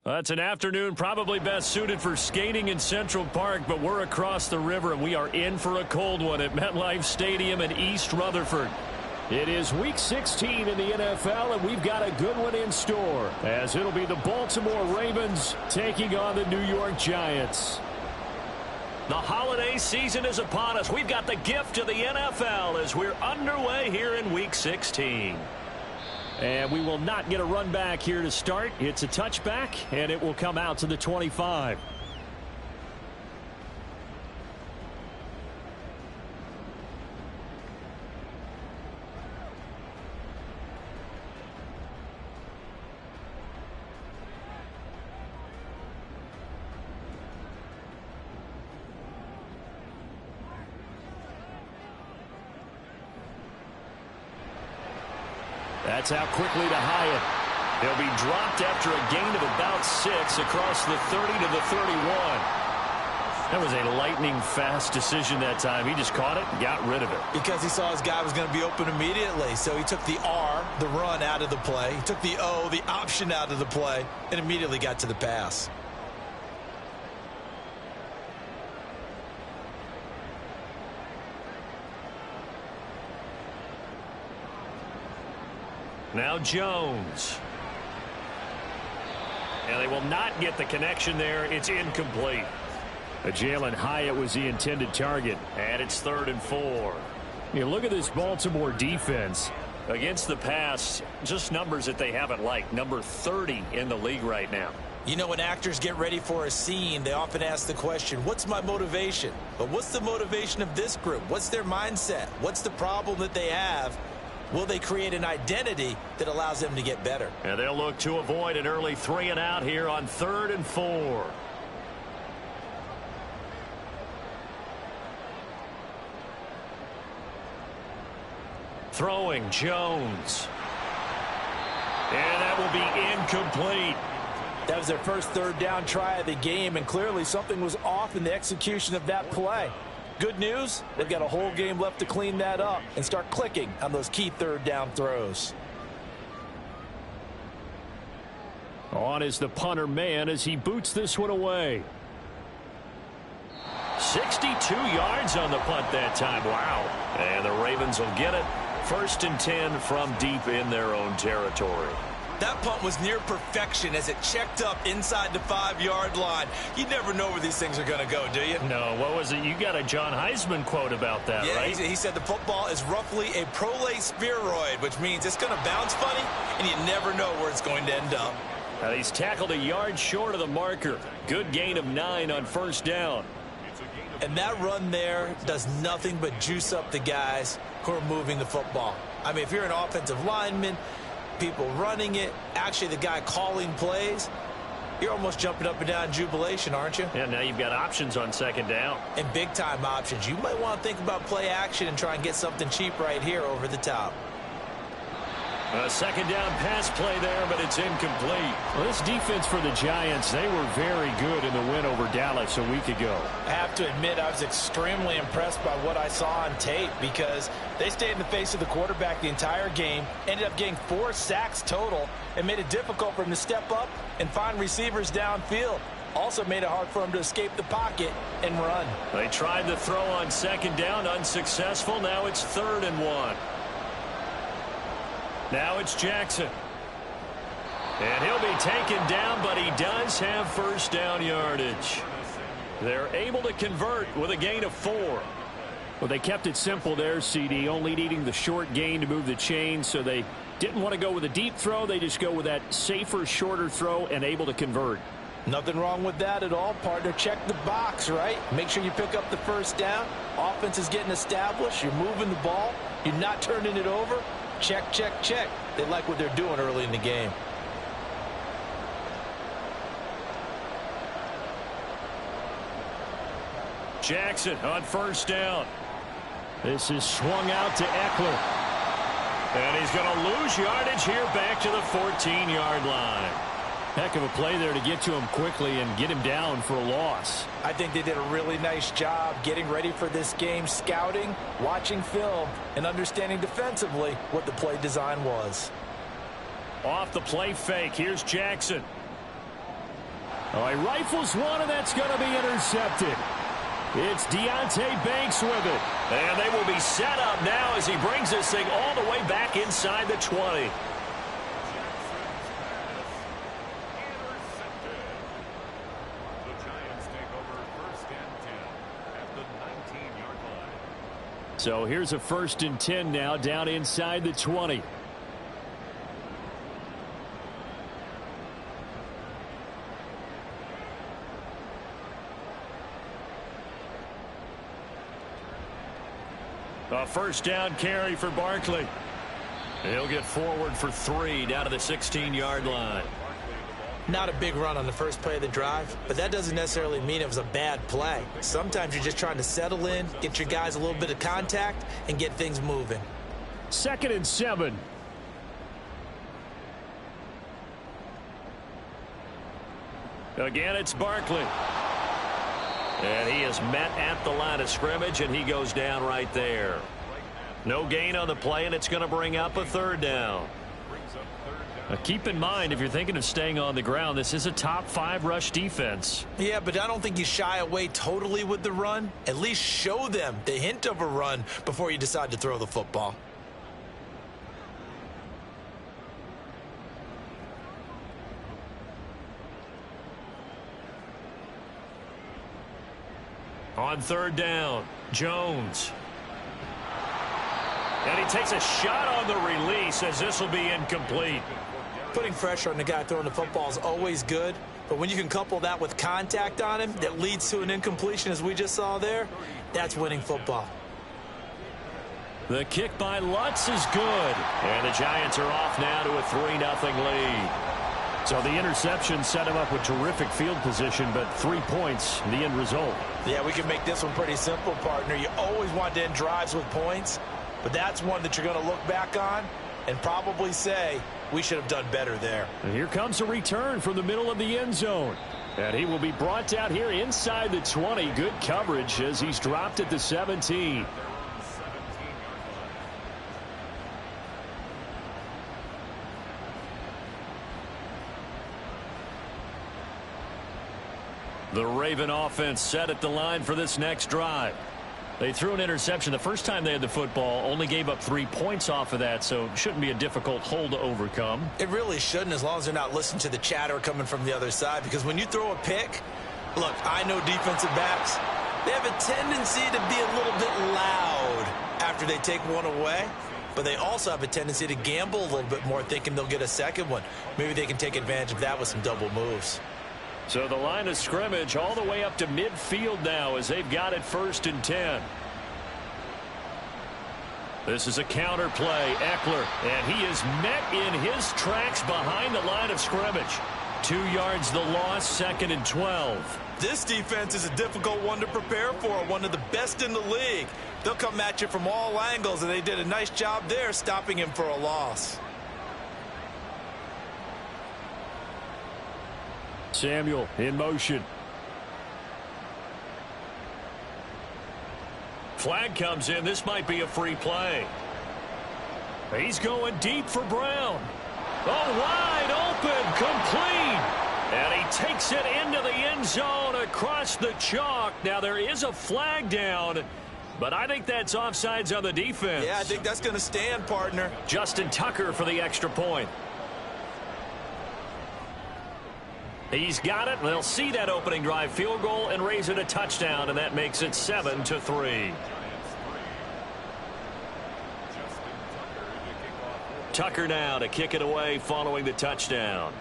It's an afternoon probably best suited for skating in Central Park, but we're across the river, and we are in for a cold one at MetLife Stadium in East Rutherford. It is Week 16 in the NFL, and we've got a good one in store, as it'll be the Baltimore Ravens taking on the New York Giants. The holiday season is upon us. We've got the gift of the NFL as we're underway here in Week 16. And we will not get a run back here to start. It's a touchback, and it will come out to the 25. That's out quickly to Hyatt. He'll be dropped after a gain of about 6 across the 30 to the 31. That was a lightning-fast decision that time. He just caught it and got rid of it. Because he saw his guy was going to be open immediately. So he took the R, the run, out of the play. He took the O, the option, out of the play, and immediately got to the pass. Now Jones. And they will not get the connection there. It's incomplete. Jalen Hyatt was the intended target. And it's 3rd and 4. You look at this Baltimore defense. Against the pass, just numbers that they haven't liked. Number 30 in the league right now. You know, when actors get ready for a scene, they often ask the question, what's my motivation? But what's the motivation of this group? What's their mindset? What's the problem that they have? Will they create an identity that allows them to get better? And they'll look to avoid an early 3 and out here on 3rd and 4. Throwing Jones. And that will be incomplete. That was their first 3rd down try of the game, and clearly something was off in the execution of that play. Good news, they've got a whole game left to clean that up and start clicking on those key 3rd down throws. On is the punter man as he boots this one away. 62 yards on the punt that time. Wow. And the Ravens will get it. 1st and 10 from deep in their own territory. That punt was near perfection as it checked up inside the 5-yard line. You never know where these things are going to go, do you? No, what was it? You got a John Heisman quote about that, yeah, right? He said the football is roughly a prolate spheroid, which means it's going to bounce funny, and you never know where it's going to end up. Now he's tackled a yard short of the marker. Good gain of 9 on 1st down. And that run there does nothing but juice up the guys who are moving the football. I mean, if you're an offensive lineman, people running it, actually the guy calling plays, you're almost jumping up and down in jubilation, aren't you? Yeah, now you've got options on 2nd down. And big-time options. You might want to think about play action and try and get something cheap right here over the top. A 2nd down pass play there, but it's incomplete. Well, this defense for the Giants, they were very good in the win over Dallas a week ago. I have to admit, I was extremely impressed by what I saw on tape because they stayed in the face of the quarterback the entire game, ended up getting 4 sacks total, and made it difficult for him to step up and find receivers downfield. Also made it hard for him to escape the pocket and run. They tried the throw on 2nd down, unsuccessful. Now it's 3rd and 1. Now it's Jackson. And he'll be taken down, but he does have 1st down yardage. They're able to convert with a gain of 4. Well, they kept it simple there, CD, only needing the short gain to move the chain, so they didn't want to go with a deep throw. They just go with that safer, shorter throw and able to convert. Nothing wrong with that at all, partner. Check the box, right? Make sure you pick up the 1st down. Offense is getting established. You're moving the ball. You're not turning it over. Check, check, check. They like what they're doing early in the game. Jackson on 1st down. This is swung out to Ugtfl. And he's going to lose yardage here back to the 14-yard line. Heck of a play there to get to him quickly and get him down for a loss. I think they did a really nice job getting ready for this game, scouting, watching film, and understanding defensively what the play design was. Off the play fake, here's Jackson. Oh, he rifles one, and that's going to be intercepted. It's Deonte Banks with it. And they will be set up now as he brings this thing all the way back inside the 20. So here's a 1st and 10 now down inside the 20. A 1st down carry for Barkley. He'll get forward for 3 down to the 16-yard line. Not a big run on the first play of the drive, but that doesn't necessarily mean it was a bad play. Sometimes you're just trying to settle in, get your guys a little bit of contact, and get things moving. 2nd and 7. Again, it's Barkley. And he is met at the line of scrimmage, and he goes down right there. No gain on the play, and it's going to bring up a 3rd down. Now keep in mind, if you're thinking of staying on the ground, this is a top 5 rush defense. Yeah, but I don't think you shy away totally with the run. At least show them the hint of a run before you decide to throw the football. On 3rd down, Jones. And he takes a shot on the release as this will be incomplete. Putting pressure on the guy throwing the football is always good, but when you can couple that with contact on him that leads to an incompletion as we just saw there, that's winning football. The kick by Lutz is good. And the Giants are off now to a 3-0 lead. So the interception set him up with terrific field position, but 3 points, the end result. Yeah, we can make this one pretty simple, partner. You always want to end drives with points, but that's one that you're going to look back on and probably say, we should have done better there. And here comes a return from the middle of the end zone. And he will be brought out here inside the 20. Good coverage as he's dropped at the 17. The Raven offense set at the line for this next drive. They threw an interception the first time they had the football, only gave up 3 points off of that, so shouldn't be a difficult hole to overcome. It really shouldn't, as long as they're not listening to the chatter coming from the other side, because when you throw a pick, look, I know defensive backs, they have a tendency to be a little bit loud after they take one away, but they also have a tendency to gamble a little bit more, thinking they'll get a second one. Maybe they can take advantage of that with some double moves. So the line of scrimmage all the way up to midfield now as they've got it 1st and 10. This is a counter play. Eckler, and he is met in his tracks behind the line of scrimmage. 2 yards the loss, 2nd and 12. This defense is a difficult one to prepare for, one of the best in the league. They'll come at you from all angles, and they did a nice job there stopping him for a loss. Samuel in motion. Flag comes in. This might be a free play. He's going deep for Brown. Oh, wide open, complete. And he takes it into the end zone across the chalk. Now there is a flag down, but I think that's offsides on the defense. Yeah, I think that's going to stand, partner. Justin Tucker for the extra point. He's got it. They'll see that opening drive field goal and raise it a touchdown, and that makes it 7-3. Tucker now to kick it away following the touchdown.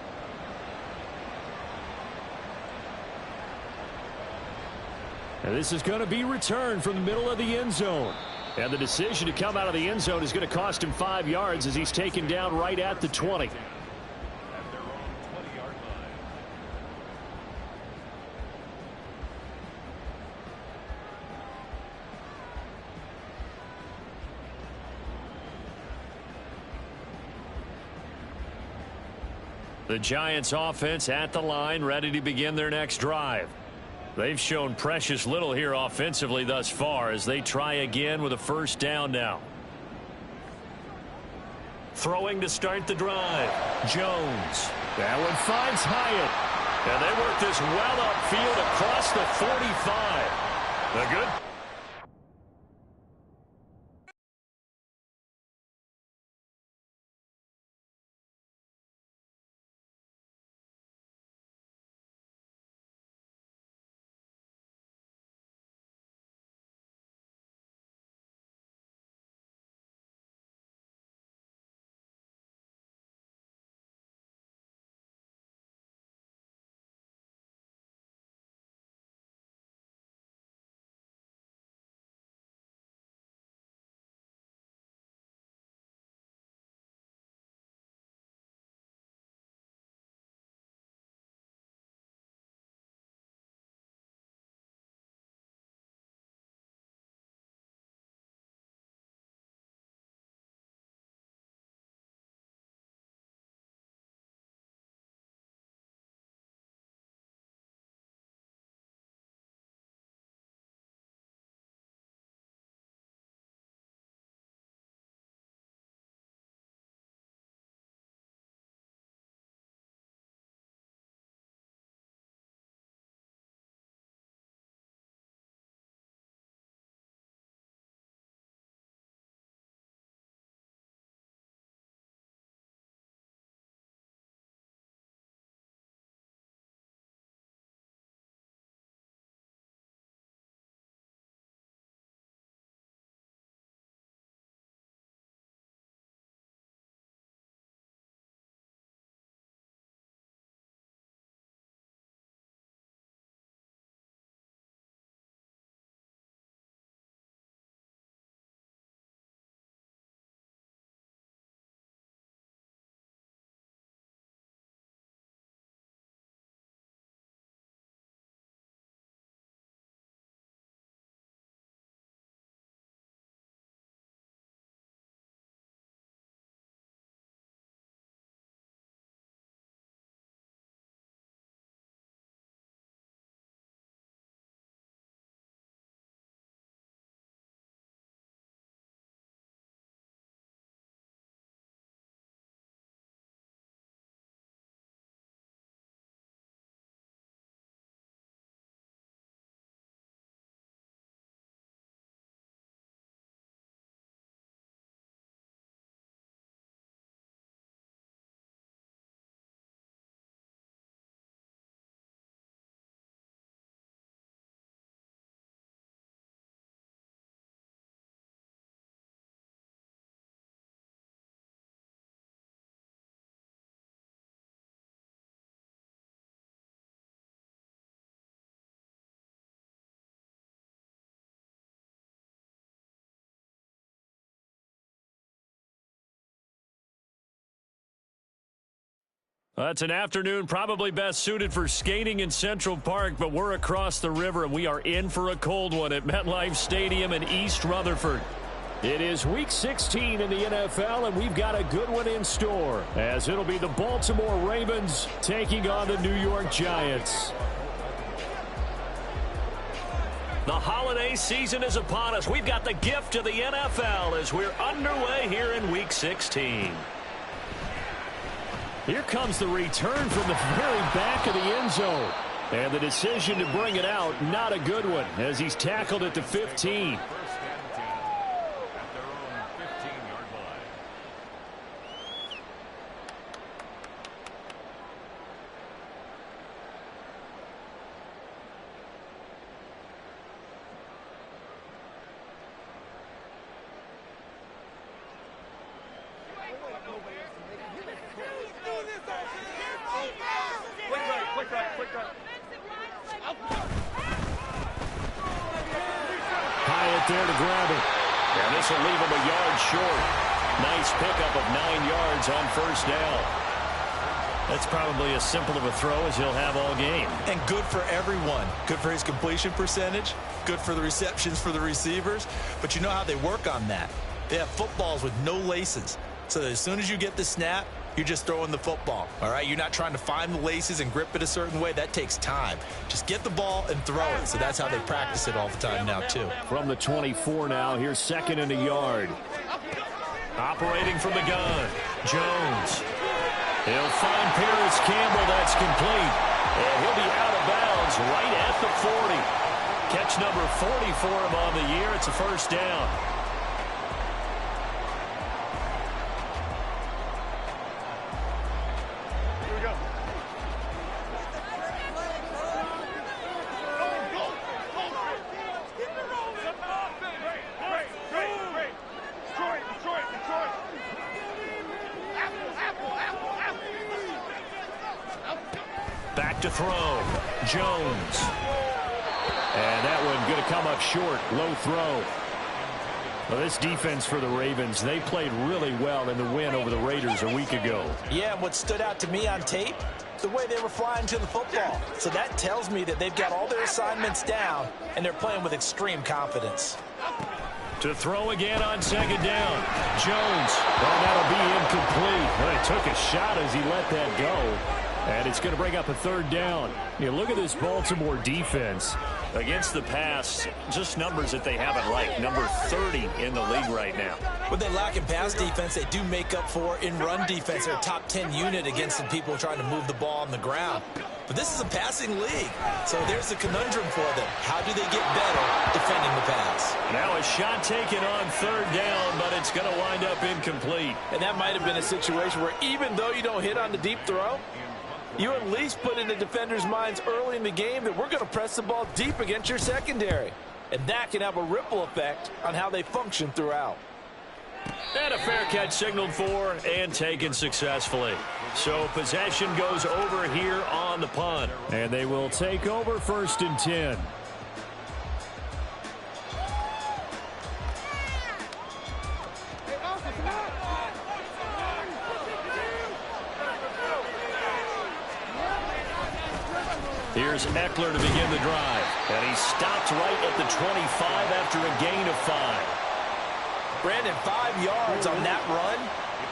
And this is going to be returned from the middle of the end zone. And the decision to come out of the end zone is going to cost him 5 yards as he's taken down right at the 20. The Giants offense at the line, ready to begin their next drive. They've shown precious little here offensively thus far as they try again with a 1st down now. Throwing to start the drive. Jones. That one finds Hyatt. And they work this well upfield across the 45. A good. That's an afternoon probably best suited for skating in Central Park, but we're across the river, and we are in for a cold one at MetLife Stadium in East Rutherford. It is Week 16 in the NFL, and we've got a good one in store, as it'll be the Baltimore Ravens taking on the New York Giants. The holiday season is upon us. We've got the gift of the NFL as we're underway here in Week 16. Here comes the return from the very back of the end zone. And the decision to bring it out, not a good one, as he's tackled at the 15. There to grab it. And this will leave him a yard short. Nice pickup of 9 yards on first down. That's probably as simple of a throw as he'll have all game. And good for everyone. Good for his completion percentage. Good for the receptions for the receivers. But you know how they work on that. They have footballs with no laces. So that as soon as you get the snap, you're just throwing the football. All right? You're not trying to find the laces and grip it a certain way. That takes time. Just get the ball and throw it. So that's how they practice it all the time now, too. From the 24 now, here's second and a yard. Operating from the gun, Jones. He'll find Paris Campbell. That's complete. And he'll be out of bounds right at the 40. Catch number 40 for him on the year. It's a first down. Back to throw. Jones. And that one going to come up short. Low throw. Well, this defense for the Ravens, they played really well in the win over the Raiders a week ago. Yeah, and what stood out to me on tape, the way they were flying to the football. So that tells me that they've got all their assignments down, and they're playing with extreme confidence. To throw again on second down. Jones. Oh, that'll be incomplete. Well, he took a shot as he let that go. And it's going to bring up a third down. You look at this Baltimore defense. Against the pass, just numbers that they haven't liked. Number 30 in the league right now. What they lack in pass defense, they do make up for in run defense. They're a top 10 unit against the people trying to move the ball on the ground. But this is a passing league. So there's the conundrum for them. How do they get better defending the pass? Now a shot taken on third down, but it's going to wind up incomplete. And that might have been a situation where even though you don't hit on the deep throw, you at least put in the defenders' minds early in the game that we're going to press the ball deep against your secondary. And that can have a ripple effect on how they function throughout. And a fair catch signaled for and taken successfully. So possession goes over here on the punt. And they will take over 1st and 10. Here's Eckler to begin the drive. And he stopped right at the 25 after a gain of 5. Brandon, 5 yards on that run.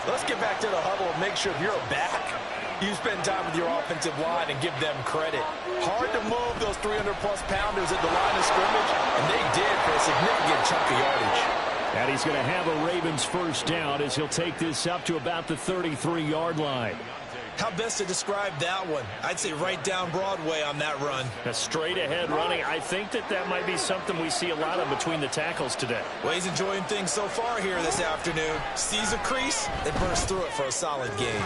Let's get back to the huddle and make sure if you're a back, you spend time with your offensive line and give them credit. Hard to move those 300-plus pounders at the line of scrimmage, and they did for a significant chunk of yardage. And he's going to have a Ravens first down as he'll take this up to about the 33-yard line. How best to describe that one? I'd say right down Broadway on that run. A straight ahead running. I think that might be something we see a lot of between the tackles today. Well, he's enjoying things so far here this afternoon. Sees a crease and bursts through it for a solid gain.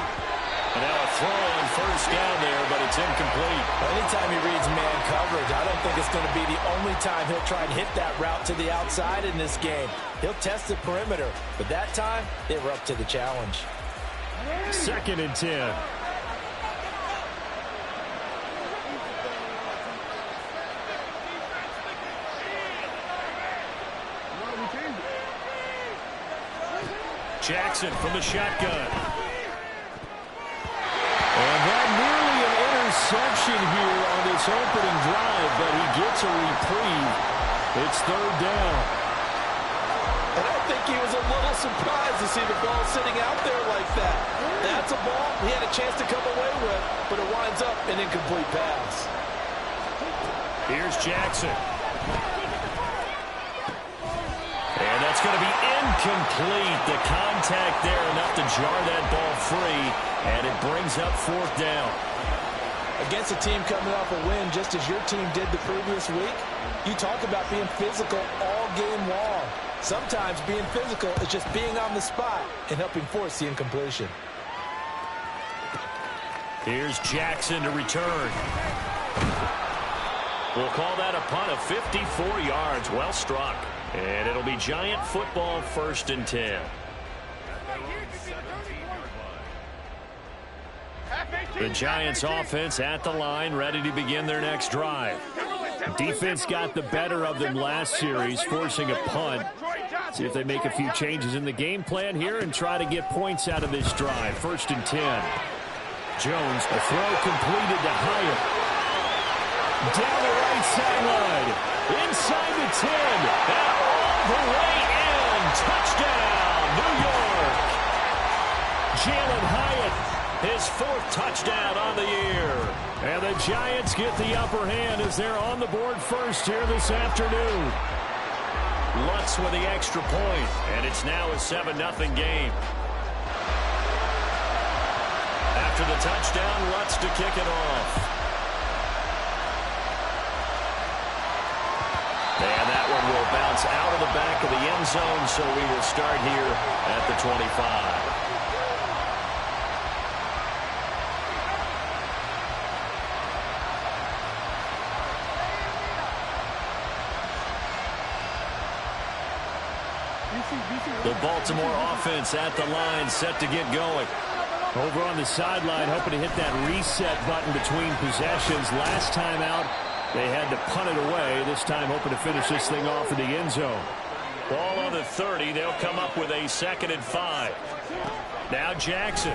And now a throw on first down there, but it's incomplete. Anytime he reads man coverage, I don't think it's going to be the only time he'll try and hit that route to the outside in this game. He'll test the perimeter, but that time, they were up to the challenge. 2nd and 10. Jackson from the shotgun. And that nearly an interception here on this opening drive, but he gets a reprieve. It's 3rd down. And I think he was a little surprised to see the ball sitting out there like that. That's a ball he had a chance to come away with, but it winds up an incomplete pass. Here's Jackson. And that's going to be incomplete. The contact there enough to jar that ball free, and it brings up 4th down. Against a team coming off a win just as your team did the previous week, you talk about being physical all game long. Sometimes being physical is just being on the spot and helping force the incompletion. Here's Jackson to return. We'll call that a punt of 54 yards. Well struck. And it'll be Giant football 1st and 10. The Giants offense at the line, ready to begin their next drive. Defense got the better of them last series, forcing a punt. See if they make a few changes in the game plan here and try to get points out of this drive. 1st and 10. Jones, a throw completed to Hyatt. Down the right sideline. Inside the 10. And all the way in. Touchdown, New York. Jalen Hyatt, his 4th touchdown on the year. And the Giants get the upper hand as they're on the board first here this afternoon. Lutz with the extra point, and it's now a 7-0 game. After the touchdown, Lutz to kick it off. It's out of the back of the end zone, so we will start here at the 25. The Baltimore offense at the line, set to get going. Over on the sideline, hoping to hit that reset button between possessions. Last time out, they had to punt it away. This time, hoping to finish this thing off in the end zone. Ball on the 30. They'll come up with a 2nd and 5. Now Jackson.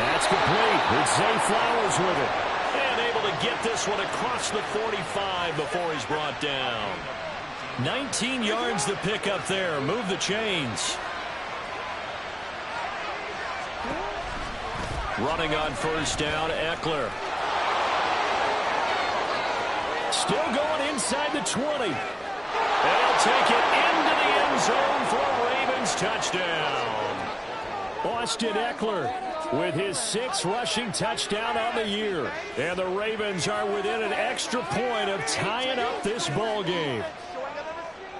That's complete. It's Zay Flowers with it. And able to get this one across the 45 before he's brought down. 19 yards to pick up there. Move the chains. Running on first down, Eckler. Still going inside the 20. And he'll take it into the end zone for a Ravens touchdown. Austin Eckler with his 6th rushing touchdown on the year. And the Ravens are within an extra point of tying up this ball game.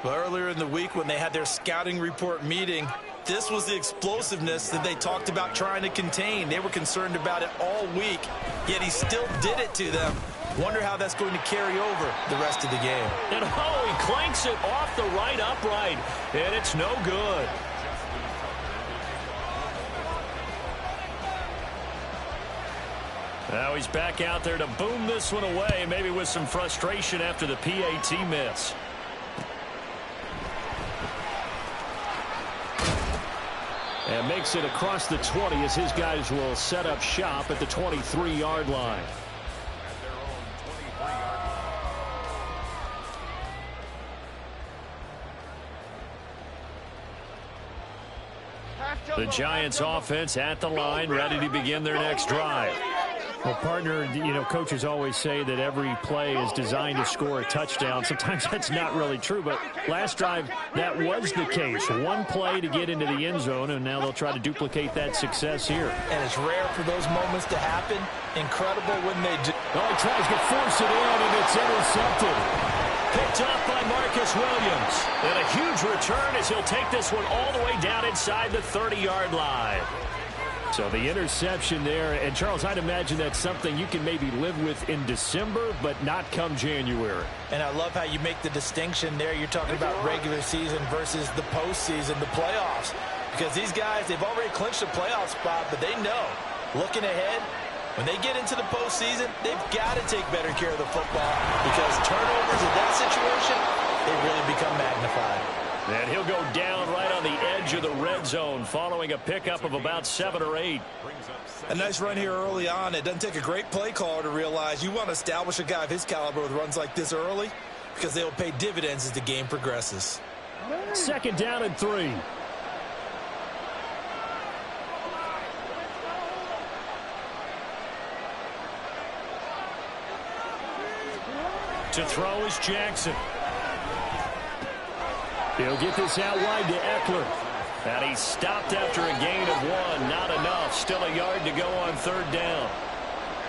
Well, earlier in the week when they had their scouting report meeting, this was the explosiveness that they talked about trying to contain. They were concerned about it all week, yet he still did it to them. Wonder how that's going to carry over the rest of the game. And he clanks it off the right upright, and it's no good. Now he's back out there to boom this one away, maybe with some frustration after the PAT miss. And makes it across the 20 as his guys will set up shop at the 23-yard line. The Giants offense at the line, ready to begin their next drive. Well, partner, coaches always say that every play is designed to score a touchdown. Sometimes that's not really true, but last drive, that was the case. One play to get into the end zone, and now they'll try to duplicate that success here. And it's rare for those moments to happen. Incredible when they do. Oh, he tries to force it in, and it's intercepted. Picked off by Marcus Williams. And a huge return as he'll take this one all the way down inside the 30-yard line. So the interception there, and Charles, I'd imagine that's something you can maybe live with in December, but not come January. And I love how you make the distinction there. You're talking about regular season versus the postseason, the playoffs. Because these guys, they've already clinched a playoff spot, but they know, looking ahead, when they get into the postseason, they've got to take better care of the football because turnovers in that situation, they really become magnified. And he'll go down right on the edge of the red zone following a pickup of about 7 or 8. A nice run here early on. It doesn't take a great play caller to realize you want to establish a guy of his caliber with runs like this early because they will pay dividends as the game progresses. 2nd down and 3. To throw is Jackson. He'll get this out wide to Eckler. And he's stopped after a gain of 1. Not enough. Still a yard to go on 3rd down.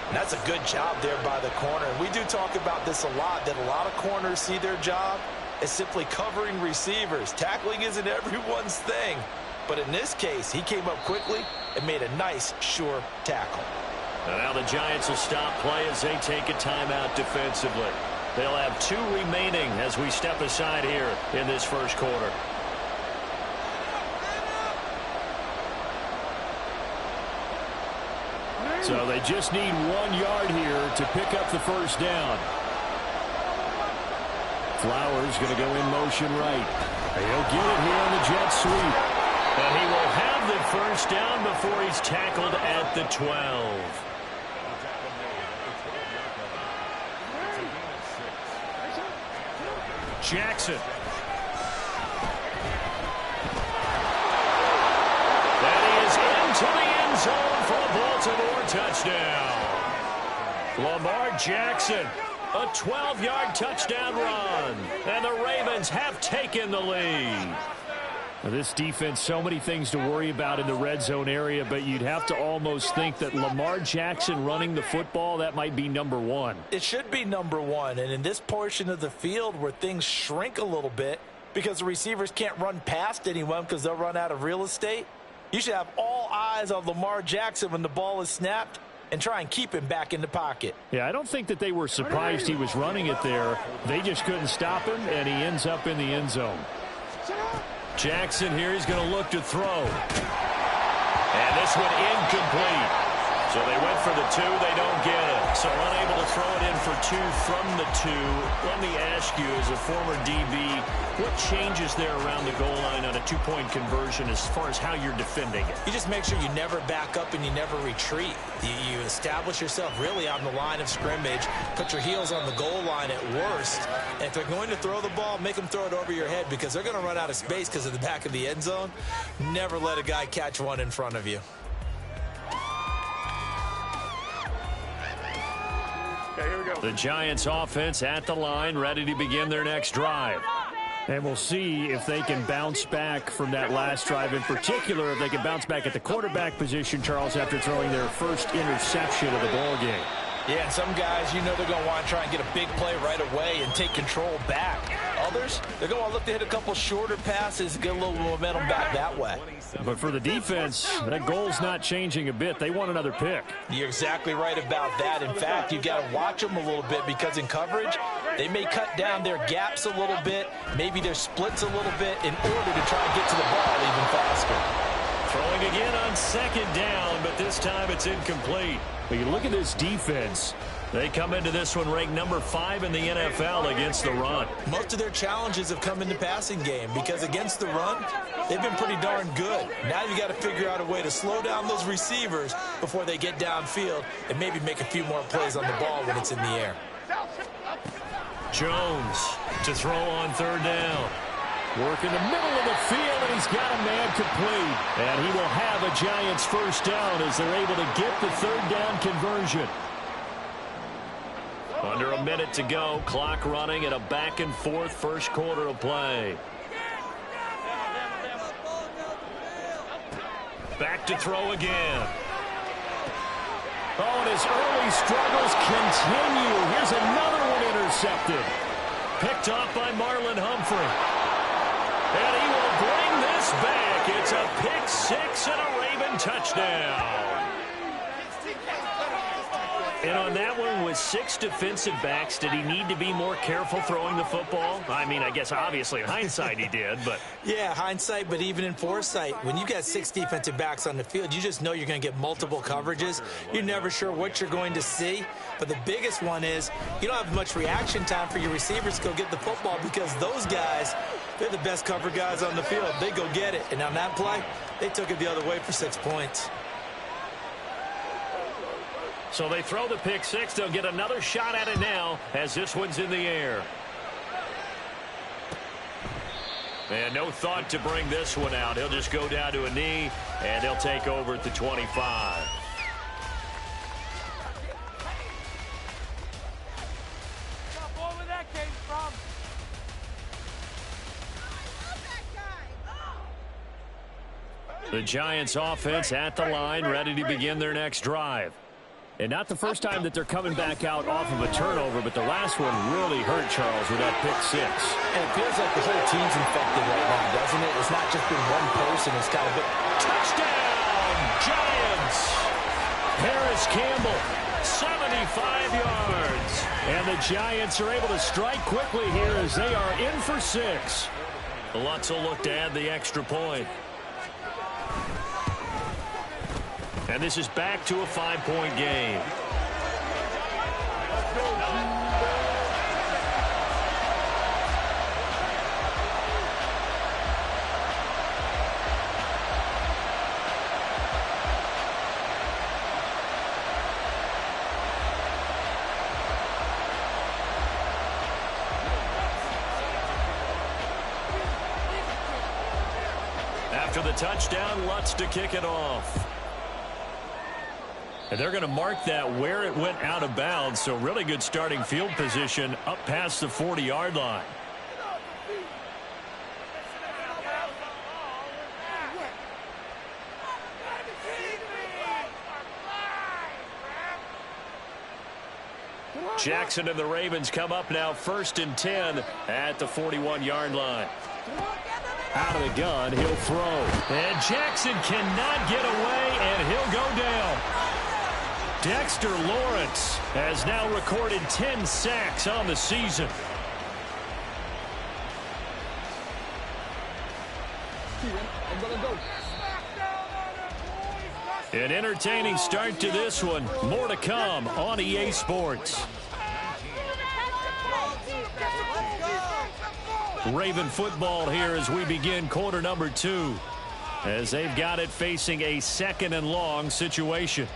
And that's a good job there by the corner. We do talk about this a lot, that a lot of corners see their job as simply covering receivers. Tackling isn't everyone's thing. But in this case, he came up quickly and made a nice, sure tackle. And now the Giants will stop play as they take a timeout defensively. They'll have 2 remaining as we step aside here in this first quarter. So they just need 1 yard here to pick up the first down. Flowers going to go in motion right. He'll get it here on the jet sweep. And he will have the first down before he's tackled at the 12. Jackson. That is into the end zone for a Baltimore touchdown. Lamar Jackson, a 12-yard touchdown run. And the Ravens have taken the lead. Now, this defense, so many things to worry about in the red zone area, but you'd have to almost think that Lamar Jackson running the football, that might be number one. It should be number one, and in this portion of the field where things shrink a little bit because the receivers can't run past anyone because they'll run out of real estate, you should have all eyes on Lamar Jackson when the ball is snapped and try and keep him back in the pocket. Yeah, I don't think that they were surprised he was running it there. They just couldn't stop him, and he ends up in the end zone. Jackson here, he's going to look to throw. And this one incomplete. So they went for the 2, they don't get it. So unable to throw it in for 2 from the 2. Let me ask you, as a former DB, what changes there around the goal line on a 2-point conversion as far as how you're defending it? You just make sure you never back up and you never retreat. You establish yourself really on the line of scrimmage, put your heels on the goal line at worst, and if they're going to throw the ball, make them throw it over your head because they're going to run out of space because of the back of the end zone. Never let a guy catch one in front of you. Okay, here we go. The Giants offense at the line, ready to begin their next drive. And we'll see if they can bounce back from that last drive, in particular, if they can bounce back at the quarterback position, Charles, after throwing their first interception of the ball game. Yeah, and some guys, you know they're going to want to try and get a big play right away and take control back. Others, they're going to want to look to hit a couple shorter passes, get a little momentum back that way. But for the defense, that goal's not changing a bit. They want another pick. You're exactly right about that. In fact, you've got to watch them a little bit because in coverage, they may cut down their gaps a little bit, maybe their splits a little bit in order to try and get to the ball even faster. Throwing again on 2nd down, but this time it's incomplete. But you look at this defense. They come into this one ranked number 5 in the NFL against the run. Most of their challenges have come in the passing game because against the run, they've been pretty darn good. Now you got to figure out a way to slow down those receivers before they get downfield and maybe make a few more plays on the ball when it's in the air. Jones to throw on 3rd down. Work in the middle of the field, and he's got a man complete. And he will have a Giants first down as they're able to get the 3rd down conversion. Under a minute to go, clock running at a back-and-forth first quarter of play. Back to throw again. Oh, and his early struggles continue. Here's another one intercepted. Picked off by Marlon Humphrey. And he will bring this back. It's a pick-6 and a Raven touchdown. And on that one, with 6 defensive backs, did he need to be more careful throwing the football? I mean, I guess obviously in hindsight he did, but... Yeah, hindsight, but even in foresight, when you got 6 defensive backs on the field, you just know you're going to get multiple coverages. You're never sure what you're going to see. But the biggest one is you don't have much reaction time for your receivers to go get the football because those guys, they're the best cover guys on the field. They go get it. And on that play, they took it the other way for 6 points. So they throw the pick-6. They'll get another shot at it now as this one's in the air. And no thought to bring this one out. He'll just go down to a knee, and they'll take over at the 25. The Giants offense at the line, ready to begin their next drive. And not the first time that they're coming back out off of a turnover, but the last one really hurt, Charles, with that pick-6. And it feels like the whole team's infected right now, doesn't it? It's not just been one person. It's got a bit... Touchdown, Giants! Harris Campbell, 75 yards. And the Giants are able to strike quickly here as they are in for 6. Lutz will look to add the extra point. And this is back to a 5-point game. After the touchdown, Lutz to kick it off. And they're going to mark that where it went out of bounds, so really good starting field position up past the 40-yard line. Jackson and the Ravens come up now 1st and 10 at the 41-yard line. Out of the gun, he'll throw. And Jackson cannot get away, and he'll go down. Dexter Lawrence has now recorded 10 sacks on the season. An entertaining start to this one. More to come on EA Sports. Raven football here as we begin quarter number 2, as they've got it facing a 2nd and long situation.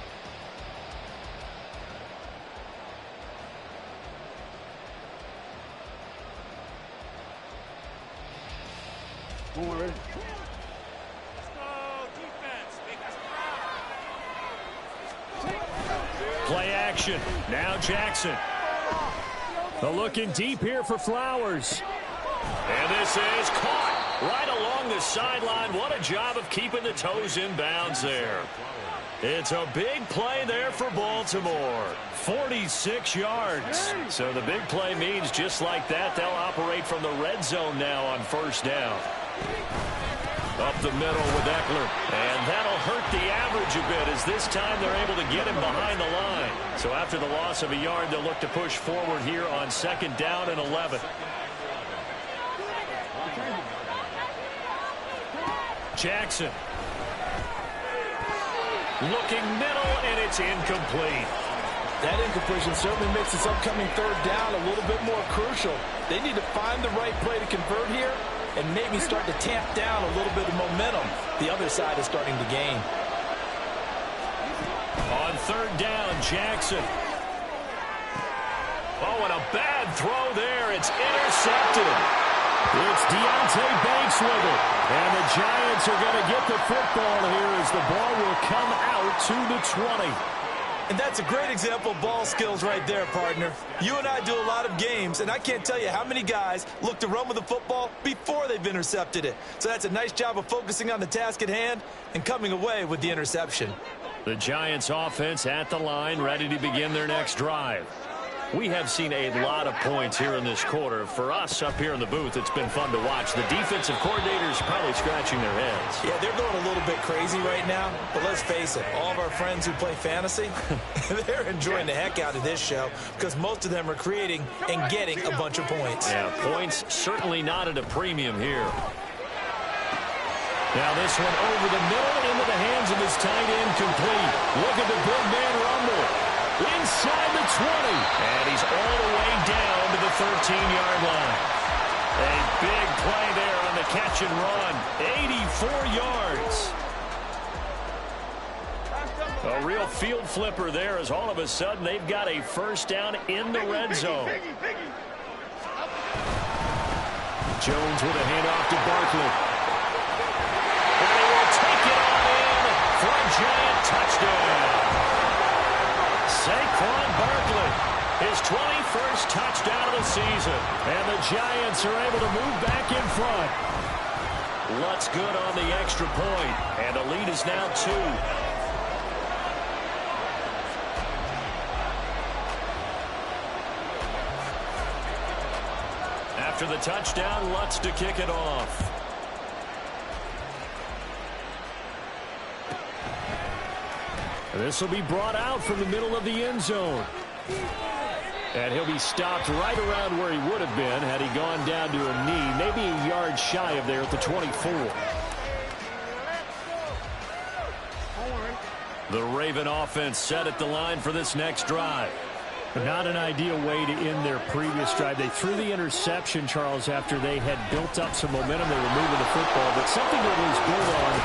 Play action. Now Jackson. Looking deep here for Flowers. And this is caught right along the sideline. What a job of keeping the toes in bounds there. It's a big play there for Baltimore. 46 yards. So the big play means just like that, they'll operate from the red zone now on 1st down. Up the middle with Ugtfl. And that'll hurt the average a bit, as this time they're able to get him behind the line. So after the loss of a yard, they'll look to push forward here on 2nd down and 11. Jackson. Looking middle, and it's incomplete. That incompletion certainly makes this upcoming 3rd down a little bit more crucial. They need to find the right play to convert here and maybe start to tamp down a little bit of momentum. The other side is starting to gain. On 3rd down, Jackson. Oh, and a bad throw there. It's intercepted. It's Deontay Banks with it. And the Giants are going to get the football here as the ball will come out to the 20. And that's a great example of ball skills right there, partner. You and I do a lot of games, and I can't tell you how many guys look to run with the football before they've intercepted it. So that's a nice job of focusing on the task at hand and coming away with the interception. The Giants offense at the line, ready to begin their next drive. We have seen a lot of points here in this quarter. For us up here in the booth, it's been fun to watch. The defensive coordinators probably scratching their heads. Yeah, they're going a little bit crazy right now. But let's face it, all of our friends who play fantasy, they're enjoying the heck out of this show because most of them are creating and getting a bunch of points. Yeah, points certainly not at a premium here. Now this one over the middle into the hands of his tight end, complete. Look at the big man rumble. Inside the 20. And he's all the way down to the 13-yard line. A big play there on the catch and run. 84 yards. A real field flipper there, as all of a sudden they've got a 1st down in the red zone. Jones with a handoff to Barkley. And they will take it on in for a Giant touchdown. Saquon Barkley, his 21st touchdown of the season. And the Giants are able to move back in front. Lutz good on the extra point. And the lead is now 2. After the touchdown, Lutz to kick it off. This will be brought out from the middle of the end zone. And he'll be stopped right around where he would have been had he gone down to a knee, maybe a yard shy of there at the 24. The Raven offense set at the line for this next drive. Not an ideal way to end their previous drive. They threw the interception, Charles, after they had built up some momentum. They were moving the football, but something that was built on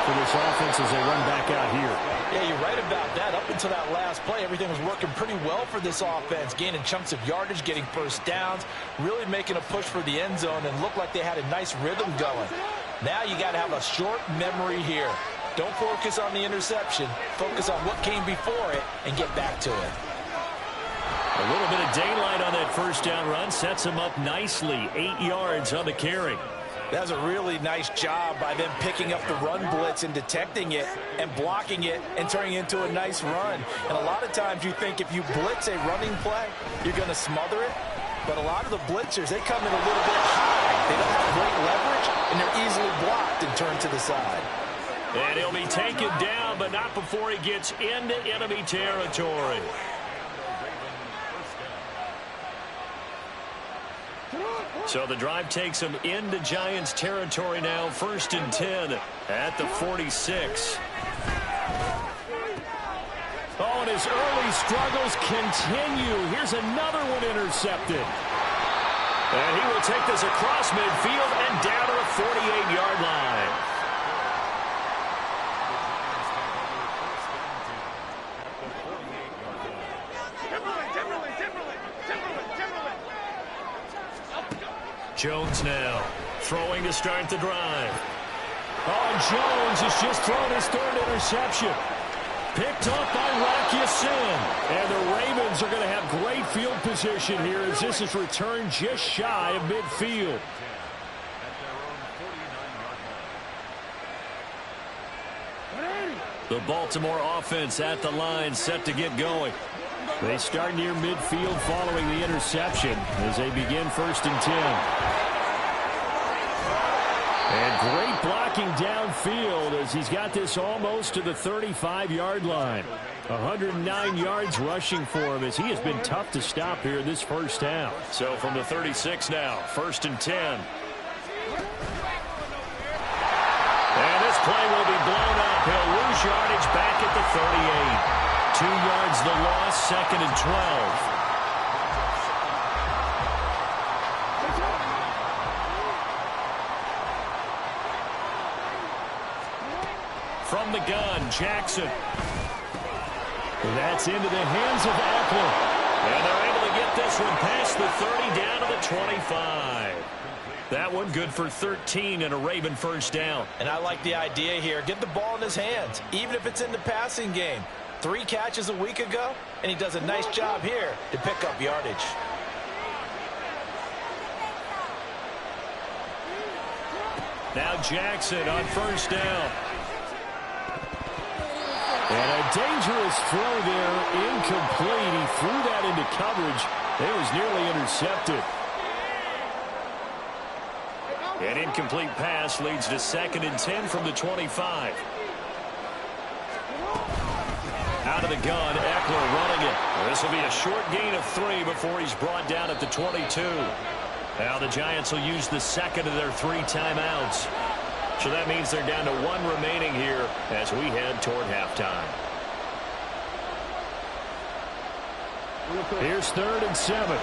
for this offense as they run back out here. Yeah, you're right about that. Up until that last play, everything was working pretty well for this offense, gaining chunks of yardage, getting 1st downs, really making a push for the end zone, and looked like they had a nice rhythm going. Now you got to have a short memory here. Don't focus on the interception. Focus on what came before it and get back to it. A little bit of daylight on that 1st down run sets him up nicely. 8 yards on the carry. That was a really nice job by them picking up the run blitz and detecting it and blocking it and turning it into a nice run. And a lot of times you think if you blitz a running play, you're going to smother it. But a lot of the blitzers, they come in a little bit high. They don't have great leverage, and they're easily blocked and turned to the side. And he'll be taken down, but not before he gets into enemy territory. So the drive takes him into Giants territory now, 1st and 10 at the 46. Oh, and his early struggles continue. Here's another one intercepted. And he will take this across midfield and down to the 48-yard line. Jones now throwing to start the drive. Oh, and Jones has just thrown his 3rd interception. Picked up by Rakiasin. And the Ravens are going to have great field position here as this is returned just shy of midfield. The Baltimore offense at the line, set to get going. They start near midfield following the interception as they begin 1st and 10. And great blocking downfield as he's got this almost to the 35-yard line. 109 yards rushing for him as he has been tough to stop here in this first half. So from the 36 now, 1st and 10. And this play will be blown up. He'll lose yardage back at the 38. 2 yards the loss, 2nd and 12. From the gun, Jackson. That's into the hands of Ugtfl. And they're able to get this one past the 30 down to the 25. That one good for 13 and a Raven first down. And I like the idea here. Get the ball in his hands, even if it's in the passing game. 3 catches a week ago, and he does a nice job here to pick up yardage. Now Jackson on 1st down. And a dangerous throw there, incomplete. He threw that into coverage. It was nearly intercepted. An incomplete pass leads to 2nd and 10 from the 25. Out of the gun, Ugtfl running it. This will be a short gain of 3 before he's brought down at the 22. Now the Giants will use the 2nd of their 3 timeouts. So that means they're down to 1 remaining here as we head toward halftime. Here's 3rd and 7.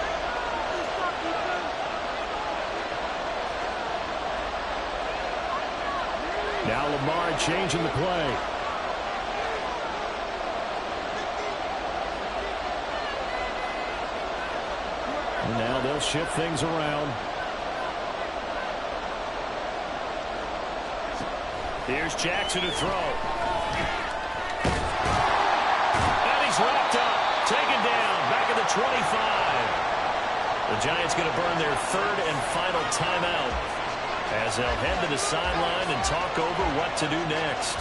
Now Lamar changing the play. And now they'll shift things around. Here's Jackson to throw. And he's wrapped up. Taken down. Back at the 25. The Giants going to burn their 3rd and final timeout as they'll head to the sideline and talk over what to do next.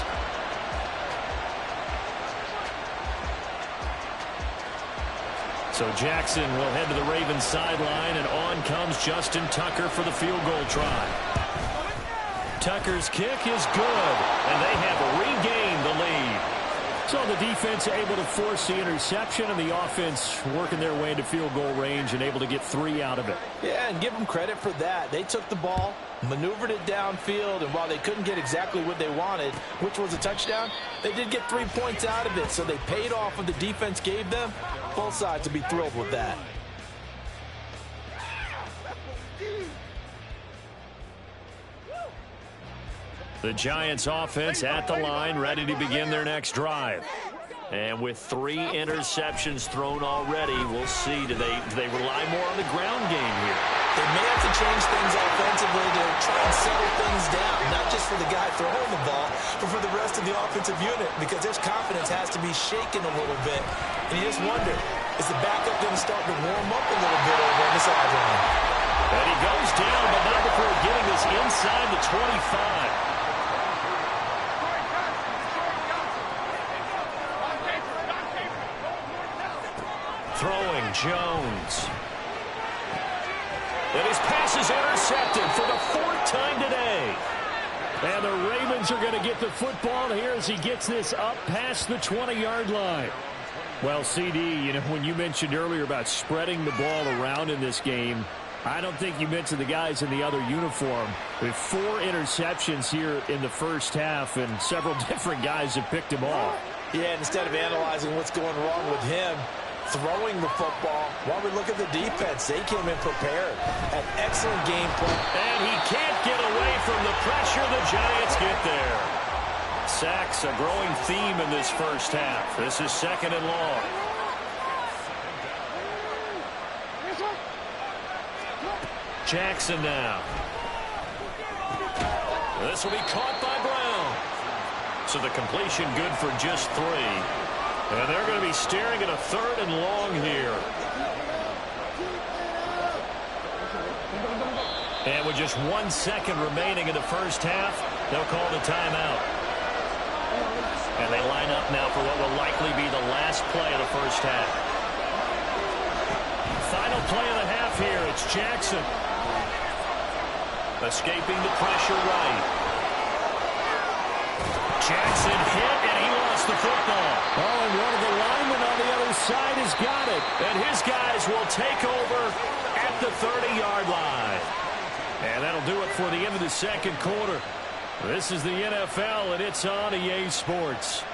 So Jackson will head to the Ravens sideline, and on comes Justin Tucker for the field goal try. Tucker's kick is good, and they have regained the lead. So the defense able to force the interception, and the offense working their way into field goal range and able to get 3 out of it. Yeah, and give them credit for that. They took the ball, maneuvered it downfield, and while they couldn't get exactly what they wanted, which was a touchdown, they did get 3 points out of it, so they paid off what the defense gave them. Both sides will be thrilled with that. The Giants offense at the line, ready to begin their next drive. And with 3 interceptions thrown already, we'll see. Do they rely more on the ground game here? They may have to change things offensively to try and settle things down, not just for the guy throwing the ball, but for the rest of the offensive unit, because their confidence has to be shaken a little bit. And you just wonder, is the backup going to start to warm up a little bit over on the sideline? And he goes down, but not before getting this inside the 25. Throwing Jones. And his pass is intercepted for the 4th time today. And the Ravens are going to get the football here as he gets this up past the 20-yard line. Well, CD, you know, when you mentioned earlier about spreading the ball around in this game, I don't think you mentioned the guys in the other uniform. With 4 interceptions here in the first half, and several different guys have picked him off. Yeah, and instead of analyzing what's going wrong with him, throwing the football, while we look at the defense, they came in prepared. An excellent game plan. And he can't get away from the pressure. The Giants get there. Sacks, a growing theme in this first half. This is 2nd and long. Jackson now. This will be caught by Brown. So the completion good for just 3. And they're going to be staring at a 3rd and long here. And with just 1 second remaining in the first half, they'll call the timeout. And they line up now for what will likely be the last play of the first half. Final play of the half here. It's Jackson. Escaping the pressure right. Jackson hit, and he lost the football. Oh, and one of the linemen on the other side has got it. And his guys will take over at the 30-yard line. And that'll do it for the end of the second quarter. This is the NFL, and it's on EA Sports.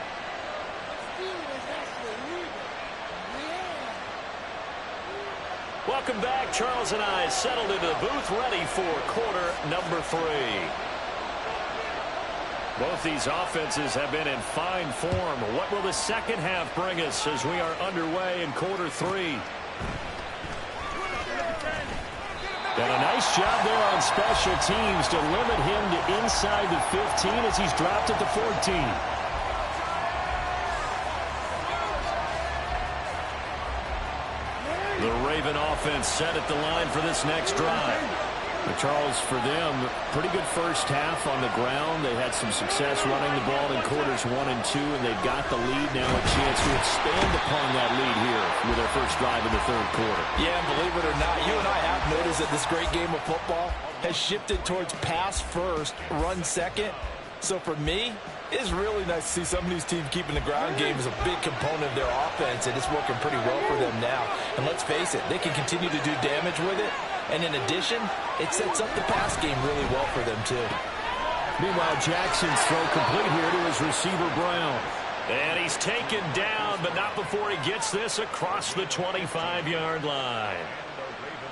Welcome back. Charles and I settled into the booth, ready for quarter number 3. Both these offenses have been in fine form. What will the second half bring us as we are underway in quarter 3? And a nice job there on special teams to limit him to inside the 15 as he's dropped at the 14. The Raven offense set at the line for this next drive. But Charles, for them, pretty good first half on the ground. They had some success running the ball in quarters 1 and 2, and they've got the lead now, a chance to expand upon that lead here with their first drive in the 3rd quarter. Yeah, and believe it or not, you and I have noticed that this great game of football has shifted towards pass first, run second. So for me, it's really nice to see some of these teams keeping the ground game as a big component of their offense, and it's working pretty well for them now. And let's face it, they can continue to do damage with it. And in addition, it sets up the pass game really well for them, too. Meanwhile, Jackson's throw complete here to his receiver, Brown. And he's taken down, but not before he gets this across the 25-yard line.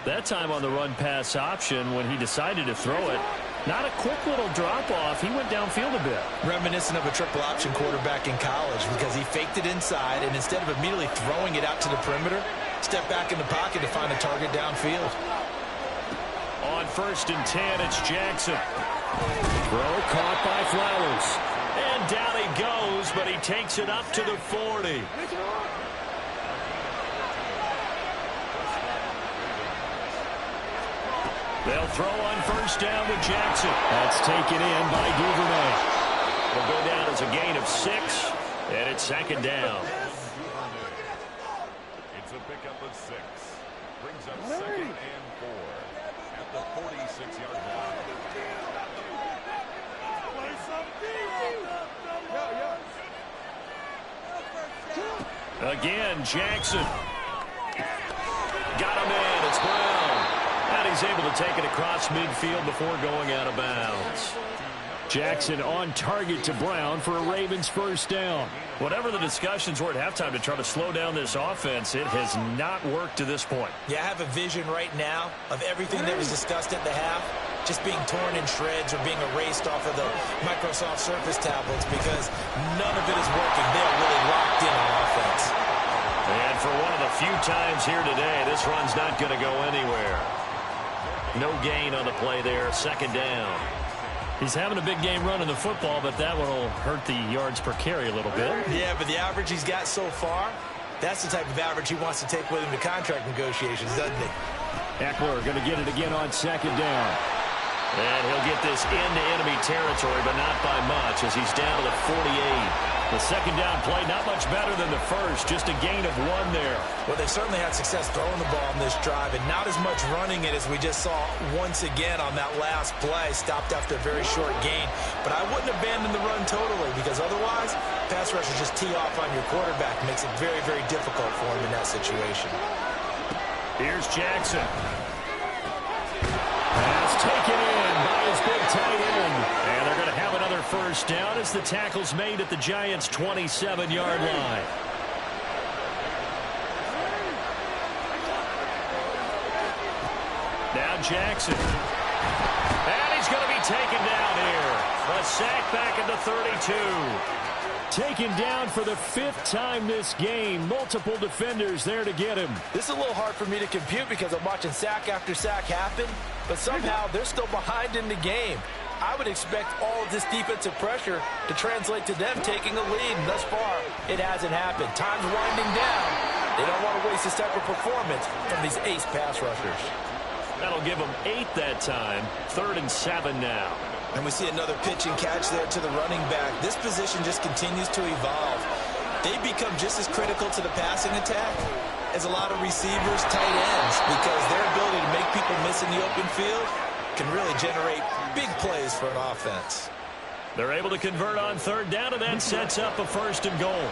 That time on the run-pass option, when he decided to throw it, not a quick little drop-off. He went downfield a bit. Reminiscent of a triple-option quarterback in college because he faked it inside, and instead of immediately throwing it out to the perimeter, stepped back in the pocket to find a target downfield. On 1st and 10, it's Jackson. Throw caught by Flowers. And down he goes, but he takes it up to the 40. They'll throw on 1st down with Jackson. That's taken in by Duvernay. Will go down as a gain of 6, and it's 2nd down. It's a pickup of 6. Brings up 2nd and 4 at the 46-yard line. Again, Jackson. Got him in. It's Brown. And he's able to take it across midfield before going out of bounds. Jackson on target to Brown for a Ravens 1st down. Whatever the discussions were at halftime to try to slow down this offense, it has not worked to this point. Yeah, I have a vision right now of everything that was discussed at the half just being torn in shreds or being erased off of the Microsoft Surface tablets because none of it is working. They're really locked in on offense. And for one of the few times here today, this run's not going to go anywhere. No gain on the play there, 2nd down. He's having a big game running the football, but that one will hurt the yards per carry a little bit. Yeah, but the average he's got so far, that's the type of average he wants to take with him to contract negotiations, doesn't he? Eckler going to get it again on second down. And he'll get this into enemy territory, but not by much as he's down to the 48. The second down play, not much better than the first, just a gain of 1 there. Well, they certainly had success throwing the ball on this drive, and not as much running it as we just saw once again on that last play. Stopped after a very short gain. But I wouldn't abandon the run totally, because otherwise, pass rushers just tee off on your quarterback. Makes it very, very difficult for him in that situation. Here's Jackson. Pass taken in by his big tight end. And they're going to have another first down as the tackle's made at the Giants' 27-yard line. Now Jackson. And he's going to be taken down here. A sack back at the 32. Taken down for the 5th time this game. Multiple defenders there to get him. This is a little hard for me to compute because I'm watching sack after sack happen, but somehow they're still behind in the game. I would expect all of this defensive pressure to translate to them taking a lead, and thus far, it hasn't happened. Time's winding down. They don't want to waste this type of performance from these ace pass rushers. That'll give them 8 that time. 3rd and 7 now. And we see another pitch and catch there to the running back. This position just continues to evolve. They become just as critical to the passing attack as a lot of receivers, tight ends, because their ability to make people miss in the open field can really generate big plays for an offense. They're able to convert on 3rd down, and that sets up a 1st and goal.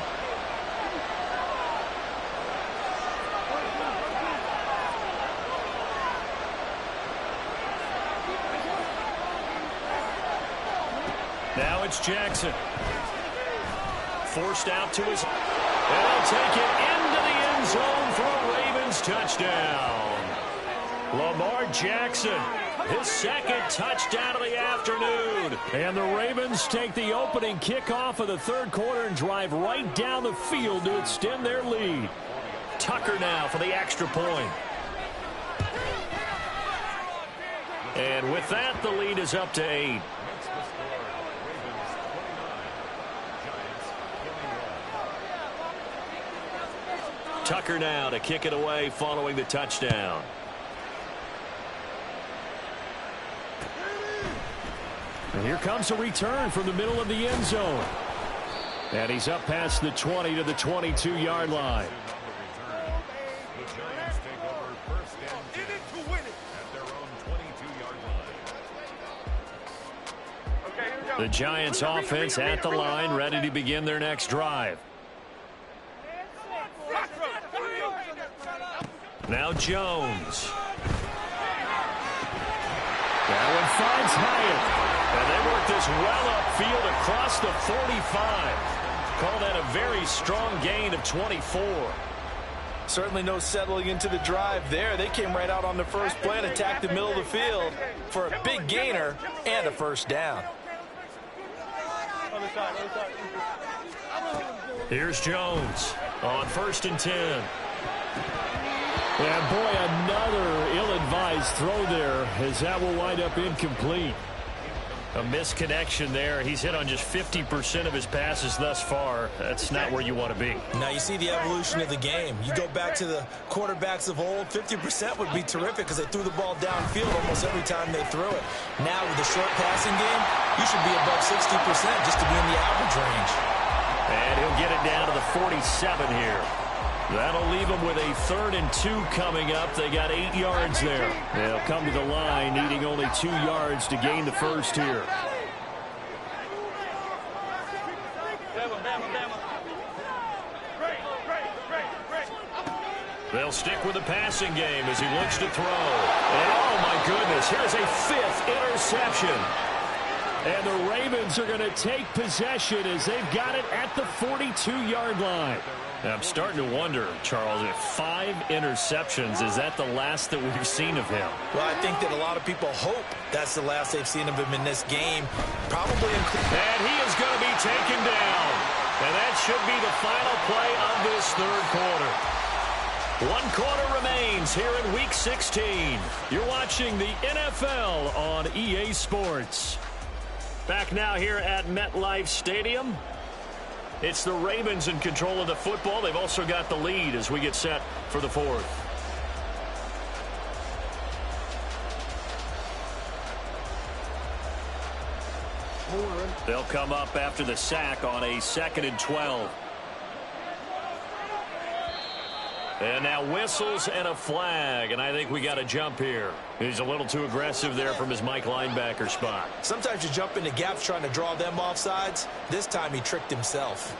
Now it's Jackson. Forced out to his... And he'll take it into the end zone for a Ravens touchdown. Lamar Jackson, his 2nd touchdown of the afternoon. And the Ravens take the opening kickoff of the 3rd quarter and drive right down the field to extend their lead. Tucker now for the extra point. And with that, the lead is up to 8. Tucker now to kick it away following the touchdown. And here comes a return from the middle of the end zone. And he's up past the 20 to the 22-yard line. The Giants take over 1st and 10 at their own 22-yard line. The Giants offense at the line, ready to begin their next drive. Now Jones. That one finds Hyatt. And they work this well upfield across the 45. Call that a very strong gain of 24. Certainly no settling into the drive there. They came right out on the first play and attacked the middle of the field for a big gainer and a 1st down. Here's Jones on 1st and 10. And boy, another ill-advised throw there as that will wind up incomplete. A misconnection there. He's hit on just 50% of his passes thus far. That's not where you want to be. Now you see the evolution of the game. You go back to the quarterbacks of old, 50% would be terrific because they threw the ball downfield almost every time they threw it. Now with the short passing game, you should be above 60% just to be in the average range. And he'll get it down to the 47 here. That'll leave them with a 3rd and 2 coming up. They got 8 yards there. They'll come to the line, needing only 2 yards to gain the 1st here. They'll stick with the passing game as he looks to throw. And oh my goodness, here's a 5th interception. And the Ravens are going to take possession as they've got it at the 42-yard line. I'm starting to wonder, Charles, if 5 interceptions, is that the last that we've seen of him? Well, I think that a lot of people hope that's the last they've seen of him in this game. Probably. And he is going to be taken down. And that should be the final play of this 3rd quarter. 1 quarter remains here in Week 16. You're watching the NFL on EA Sports. Back now here at MetLife Stadium. It's the Ravens in control of the football. They've also got the lead as we get set for the 4th. They'll come up after the sack on a 2nd and 12. And now whistles and a flag, and I think we got a jump here. He's a little too aggressive there from his Mike linebacker spot. Sometimes you jump into gaps trying to draw them off sides. This time he tricked himself.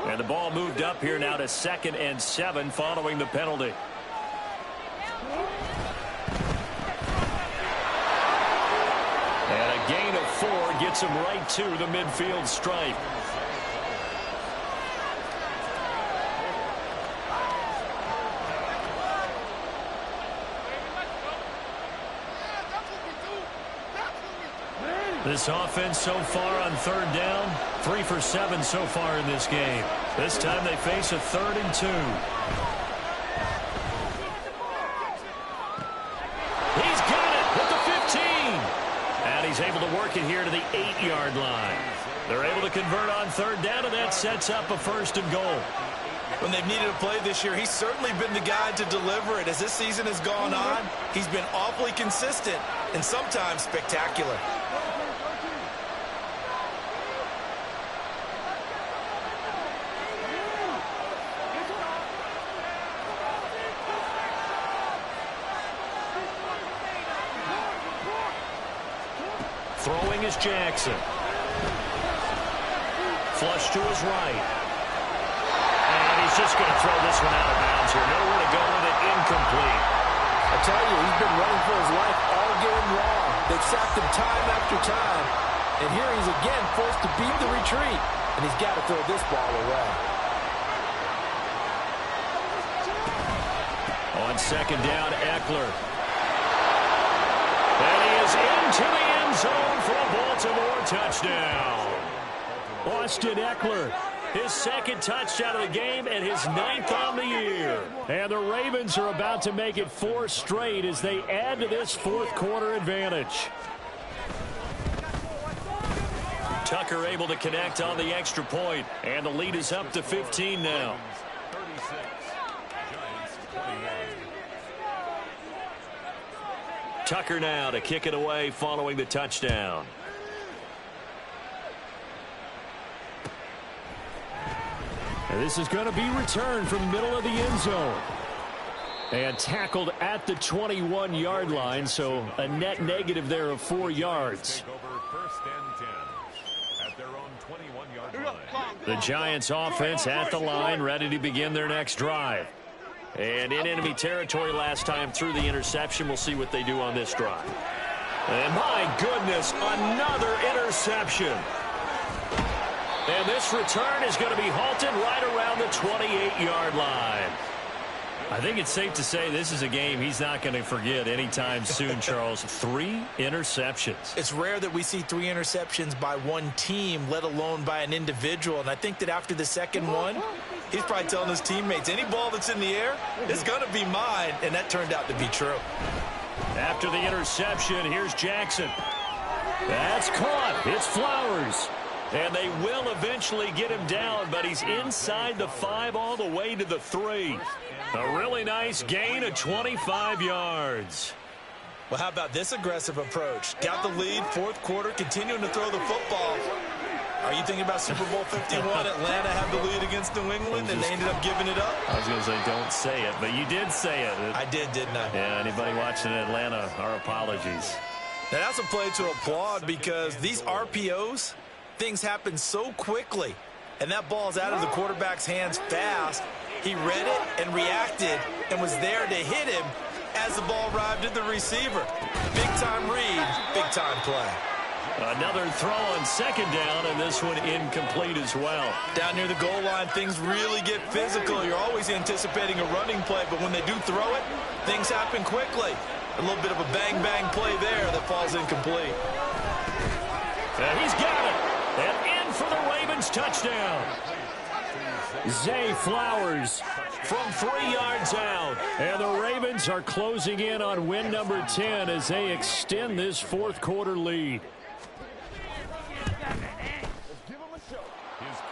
And the ball moved up here now to 2nd and 7 following the penalty. And a gain of 4 gets him right to the midfield stripe. This offense so far on 3rd down, 3 for 7 so far in this game. This time they face a 3rd and 2. He's got it at the 15. And he's able to work it here to the 8-yard line. They're able to convert on 3rd down, and that sets up a 1st and goal. When they've needed a play this year, he's certainly been the guy to deliver it. As this season has gone on, he's been awfully consistent and sometimes spectacular. Throwing is Jackson. Flush to his right. And he's just going to throw this one out of bounds here. Nowhere to go with it. Incomplete. I tell you, he's been running for his life all game long. They've sacked him time after time. And here he's again forced to beat the retreat. And he's got to throw this ball away. On 2nd down, Eckler. And he is into the end zone for a Baltimore touchdown. Austin Eckler, his 2nd touchdown of the game and his 9th on the year. And the Ravens are about to make it 4 straight as they add to this 4th quarter advantage. Tucker able to connect on the extra point, and the lead is up to 15 now. 36. Giants 21. Tucker now to kick it away following the touchdown. And this is going to be returned from the middle of the end zone. And tackled at the 21-yard line, so a net negative there of 4 yards. Take over 1st and 10 at their own 21-yard line. The Giants offense at the line, ready to begin their next drive. And in enemy territory last time through the interception. We'll see what they do on this drive. And my goodness, another interception. And this return is going to be halted right around the 28-yard line. I think it's safe to say this is a game he's not going to forget anytime soon, Charles. 3 interceptions. It's rare that we see 3 interceptions by one team, let alone by an individual. And I think that after the 2nd one, he's probably telling his teammates, any ball that's in the air is going to be mine. And that turned out to be true. After the interception, here's Jackson. That's caught. It's Flowers. And they will eventually get him down, but he's inside the 5 all the way to the 3. A really nice gain of 25 yards. Well, how about this aggressive approach? Got the lead, 4th quarter, continuing to throw the football. Are you thinking about Super Bowl 51? Atlanta had the lead against New England, and they ended up giving it up? I was going to say, don't say it, but you did say it. I did, didn't I? Yeah, anybody watching in Atlanta, our apologies. Now, that's a play to applaud because these RPOs, things happen so quickly. And that ball's out of the quarterback's hands fast. He read it and reacted and was there to hit him as the ball arrived at the receiver. Big-time read, big-time play. Another throw on 2nd down, and this one incomplete as well. Down near the goal line, things really get physical. You're always anticipating a running play, but when they do throw it, things happen quickly. A little bit of a bang-bang play there that falls incomplete. And he's got it. And in for the Ravens touchdown. Zay Flowers from 3 yards out. And the Ravens are closing in on win number 10 as they extend this 4th quarter lead.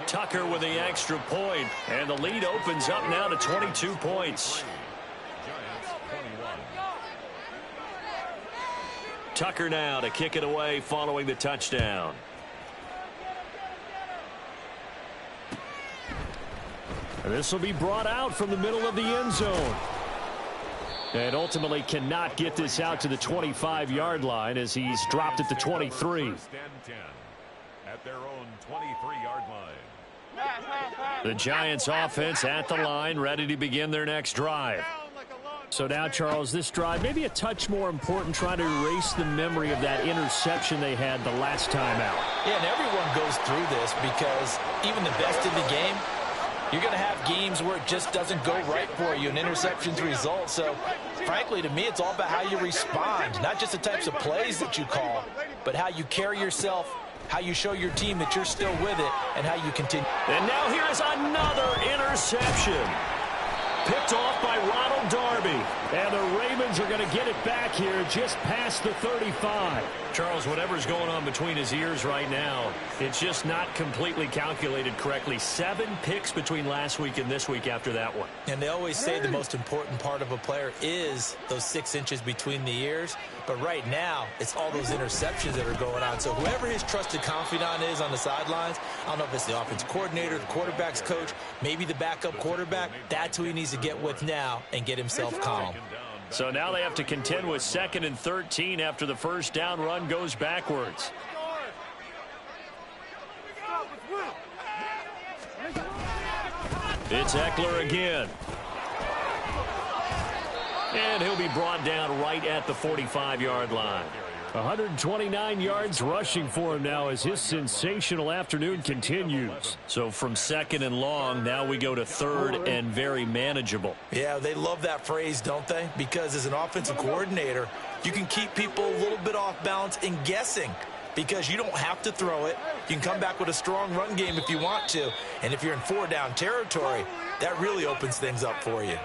Tucker with the extra point, and the lead opens up now to 22 points. Tucker now to kick it away following the touchdown. And this will be brought out from the middle of the end zone. And ultimately cannot get this out to the 25-yard line as he's dropped at the 23. At their own 23-yard line. The Giants offense at the line, ready to begin their next drive. So now, Charles, this drive maybe a touch more important, trying to erase the memory of that interception they had the last time out. Yeah, and everyone goes through this because even the best in the game, you're going to have games where it just doesn't go right for you, and interceptions result. So, frankly, to me, it's all about how you respond, not just the types of plays that you call, but how you carry yourself, how you show your team that you're still with it, and how you continue. And now here is another interception. Picked off by Ronald Darby. And the Ravens are going to get it back here just past the 35. Charles, whatever's going on between his ears right now, it's just not completely calculated correctly. 7 picks between last week and this week after that one. And they always say the most important part of a player is those 6 inches between the ears. But right now, it's all those interceptions that are going on. So whoever his trusted confidant is on the sidelines, I don't know if it's the offense coordinator, the quarterback's coach, maybe the backup quarterback, that's who he needs to get with now and get himself calm. So now they have to contend with 2nd and 13 after the first down run goes backwards. It's Ugtfl again. And he'll be brought down right at the 45-yard line. 129 yards rushing for him now as his sensational afternoon continues. So from 2nd and long, now we go to 3rd and very manageable. Yeah, they love that phrase, don't they? Because as an offensive coordinator, you can keep people a little bit off balance and guessing because you don't have to throw it. You can come back with a strong run game if you want to. And if you're in 4-down territory, that really opens things up for you.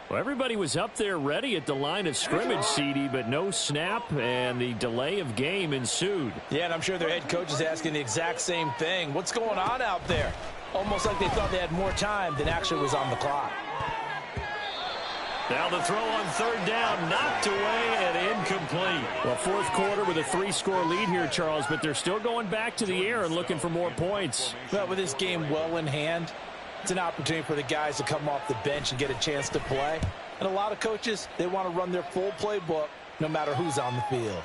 Well, everybody was up there ready at the line of scrimmage, CD, but no snap, and the delay of game ensued. Yeah, and I'm sure their head coach is asking the exact same thing. What's going on out there? Almost like they thought they had more time than actually was on the clock. Now the throw on 3rd down, knocked away and incomplete. Well, 4th quarter with a 3-score lead here, Charles, but they're still going back to the air and looking for more points. Well, with this game well in hand, it's an opportunity for the guys to come off the bench and get a chance to play. And a lot of coaches, they want to run their full playbook no matter who's on the field.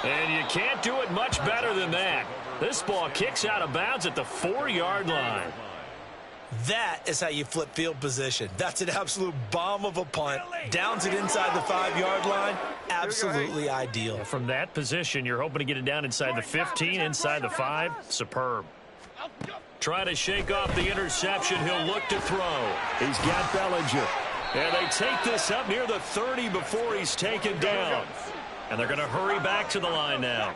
And you can't do it much better than that. This ball kicks out of bounds at the 4-yard line. That is how you flip field position. That's an absolute bomb of a punt. Downs it inside the 5-yard line. Absolutely ideal. From that position, you're hoping to get it down inside the 15, inside the 5. Superb. Trying to shake off the interception. He'll look to throw. He's got Bellinger. And they take this up near the 30 before he's taken down. And they're going to hurry back to the line now.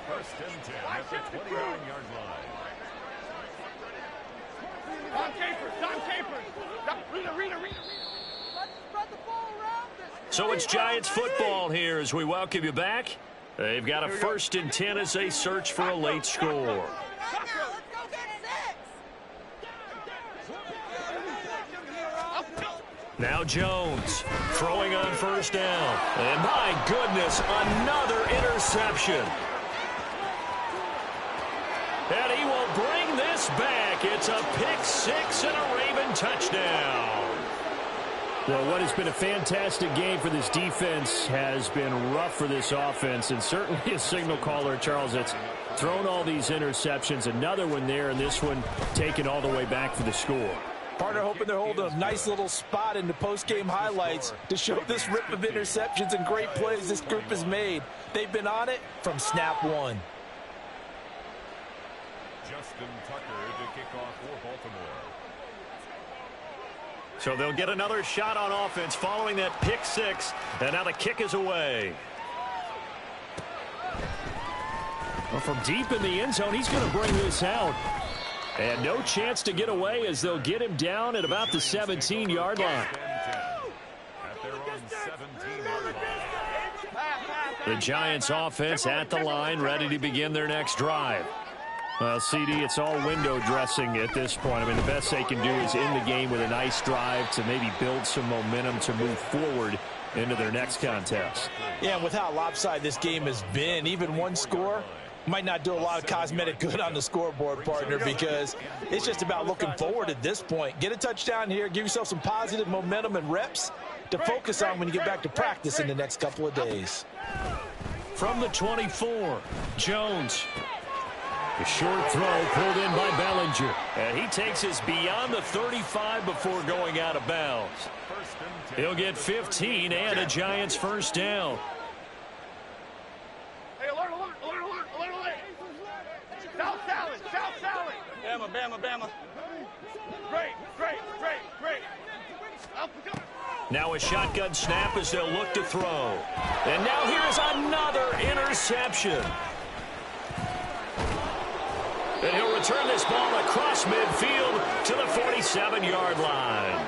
So it's Giants football here as we welcome you back. They've got a 1st and 10 as they search for a late score. Now Jones throwing on 1st down. And my goodness, another interception. And he will bring this back. It's a pick-6 and a Raven touchdown. Well, what has been a fantastic game for this defense has been rough for this offense, and certainly a signal caller, Charles, that's thrown all these interceptions. Another one there, and this one taken all the way back for the score. Partner hoping they're holding a nice little spot in the post-game highlights to show this rip of interceptions and great plays this group has made. They've been on it from snap 1. Justin Tucker to kick off for Baltimore. So they'll get another shot on offense following that pick-6, and now the kick is away. Well, from deep in the end zone, he's going to bring this out. And no chance to get away as they'll get him down at about the 17-yard line. The Giants offense at the line, ready to begin their next drive. Well, CD, it's all window dressing at this point. I mean, the best they can do is end the game with a nice drive to maybe build some momentum to move forward into their next contest. Yeah, and with how lopsided this game has been, even one score might not do a lot of cosmetic good on the scoreboard, partner, because it's just about looking forward at this point. Get a touchdown here, give yourself some positive momentum and reps to focus on when you get back to practice in the next couple of days. From the 24, Jones. A short throw pulled in by Bellinger. And he takes us beyond the 35 before going out of bounds. He'll get 15 and a Giants first down. Hey, alert, alert, alert, alert, alert, alert. South salad, south salad. Bama, Bama, Bama. Great, great, great, great. Now a shotgun snap as they'll look to throw. And now here's another interception. And he'll return this ball across midfield to the 47-yard line.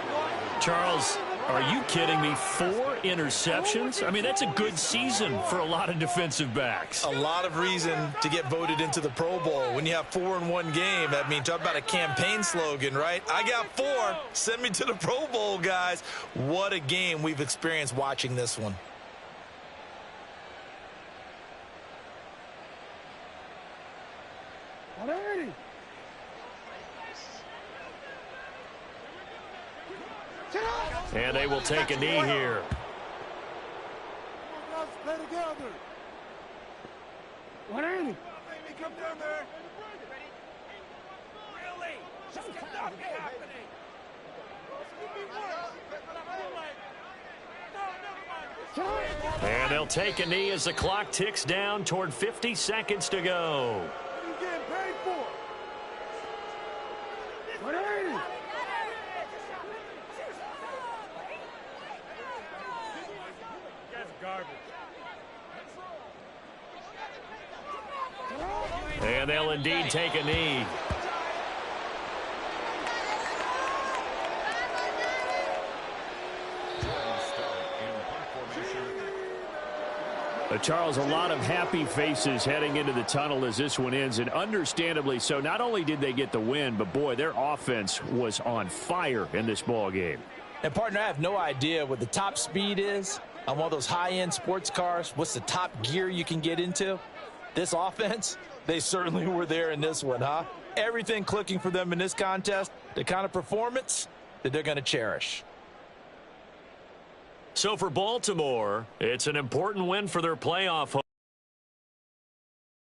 Charles, are you kidding me? 4 interceptions? I mean, that's a good season for a lot of defensive backs. A lot of reason to get voted into the Pro Bowl. When you have 4 in one game, I mean, talk about a campaign slogan, right? I got 4. Send me to the Pro Bowl, guys. What a game we've experienced watching this one. And they will take a knee here. Play together. 180. Come down there. Really? Just cannot be happening. And they'll take a knee as the clock ticks down toward 50 seconds to go. What are you getting paid for? 180. And they'll indeed take a knee. Charles, a lot of happy faces heading into the tunnel as this one ends, and understandably so. Not only did they get the win, but, boy, their offense was on fire in this ball game. And, partner, I have no idea what the top speed is on one of those high-end sports cars. What's the top gear you can get into? This offense, they certainly were there in this one, huh? Everything clicking for them in this contest, the kind of performance that they're going to cherish. So for Baltimore, it's an important win for their playoff hopes.